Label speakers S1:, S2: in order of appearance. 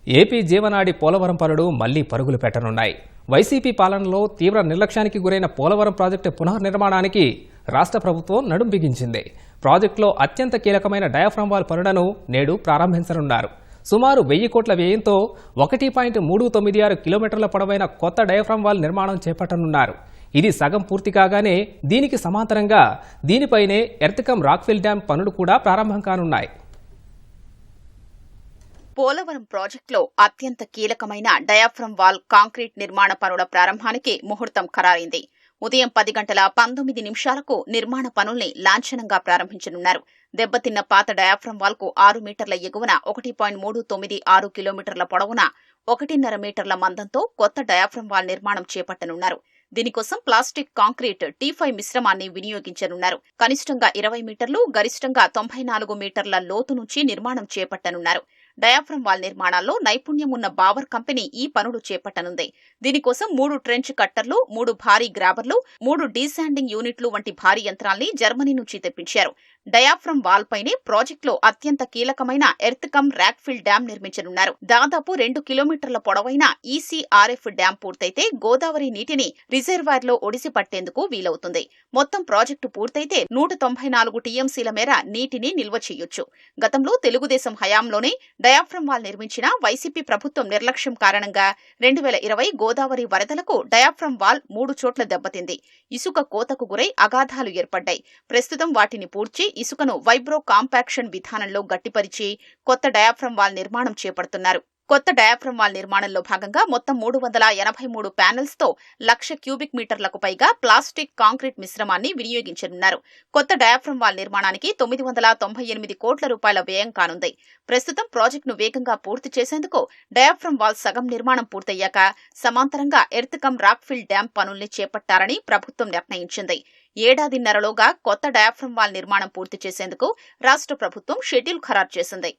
S1: AP జీవనాడి పోలవరం పనులు మళ్లీ పరుగులు పెట్టనున్నాయి. వైసీపీ పాలనలో తీవ్ర నిర్లక్ష్యానికి గురైన పోలవరం ప్రాజెక్టు పునర్నిర్మాణానికి రాష్ట్ర ప్రభుత్వం నడుం బిగించింది. ప్రాజెక్టులో అత్యంత కీలకమైన డయాఫ్రమ్ వాల్ పనులను నేడు ప్రారంభించనున్నారు. సుమారు 1000 కోట్ల వ్యయంతో 1.396 కిలోమీటర్ల పొడవైన కొత్త డయాఫ్రమ్ వాల్ నిర్మాణం చేపట్టనున్నారు. ఇది సగం పూర్తి కాగానే దీనికి సమాంతరంగా దీనిపైనే ఎర్త్కమ్ రాక్ఫిల్ డ్యాం పనులు కూడా ప్రారంభం కానున్నాయి.
S2: పోలవరం ప్రాజెక్టులో అత్యంత కీలకమైన డయాఫ్రమ్ వాల్ కాంక్రీట్ నిర్మాణ పనుల ప్రారంభానికి ముహూర్తం ఖరారైంది. ఉదయం 10:19 నిర్మాణ పనుల్ని లాంఛనంగా ప్రారంభించనున్నారు. దెబ్బతిన్న పాత డయాఫ్రమ్ వాల్ కు 6 మీటర్ల ఎగువన 1.396 కిలోమీటర్ల పొడవున 1.5 మీటర్ల మందంతో కొత్త డయాఫ్రమ్ వాల్ నిర్మాణం చేపట్టనున్నారు. దీనికోసం ప్లాస్టిక్ కాంక్రీట్ T5 మిశ్రమాన్ని వినియోగించనున్నారు. కనిష్టంగా 20 మీటర్లు, గరిష్టంగా 94 మీటర్ల లోతు నుంచి నిర్మాణం చేపట్టనున్నారు. డయాఫ్రమ్ వాల్ నిర్మాణాల్లో నైపుణ్యం ఉన్న బావర్ కంపెనీ ఈ పనులు చేపట్టనుంది. దీనికోసం 3 ట్రెంచ్ కట్టర్లు, 3 భారీ గ్రాబర్లు, 3 డీశాండింగ్ యూనిట్లు వంటి భారీ యంత్రాల్ని జర్మనీ నుంచి తెప్పించారు. డయాఫ్రమ్ వాల్ పైనే ప్రాజెక్టులో అత్యంత కీలకమైన ఎర్త్కమ్ రాక్ఫిల్ డ్యాం నిర్మించనున్నారు. దాదాపు 2 కిలోమీటర్ల పొడవైన ECRF డ్యాం పూర్తయితే గోదావరి నీటిని రిజర్వాయర్లో ఒడిసి పట్టేందుకు వీలవుతుంది. మొత్తం ప్రాజెక్టు పూర్తయితే 194 టీఎంసీల మేర నీటిని నిల్వ చేయొచ్చు. గతంలో తెలుగుదేశం హయాంలోనే డయాఫ్రమ్ వాల్ నిర్మించిన వైసీపీ ప్రభుత్వం నిర్లక్ష్యం కారణంగా 2020 గోదావరి వరదలకు డయాఫ్రమ్ వాల్ 3 చోట్ల దెబ్బతింది. ఇసుక కోతకు గురై అగాధాలు ఏర్పడ్డాయి. ప్రస్తుతం వాటిని పూడ్చి ఇసుకను వైబ్రో కాంపాక్షన్ విధానంలో గట్టిపరిచి కొత్త డయాఫ్రమ్ వాల్ నిర్మాణం చేపడుతున్నారు. కొత్త డయాఫ్రమ్ వాల్ నిర్మాణంలో భాగంగా మొత్తం 383 ప్యానెల్స్ తో 1,00,000 క్యూబిక్ మీటర్లకు పైగా ప్లాస్టిక్ కాంక్రీట్ మిశ్రమాన్ని వినియోగించనున్నారు. కొత్త డయాఫ్రమ్ వాల్ నిర్మాణానికి 998 కోట్ల రూపాయల వ్యయం కానుంది. ప్రస్తుతం ప్రాజెక్టును వేగంగా పూర్తి చేసేందుకు డయాఫ్రమ్ వాల్ సగం నిర్మాణం పూర్తయ్యాక సమాంతరంగా ఎర్త్కమ్ రాక్ఫిల్ డ్యాం పనుల్ని చేపట్టాలని ప్రభుత్వం నిర్ణయించింది. ఏడాదిన్నరలోగా కొత్త డయాఫ్రమ్ వాల్ నిర్మాణం పూర్తి చేసేందుకు రాష్ట్ర ప్రభుత్వం షెడ్యూల్ ఖరారు చేసింది.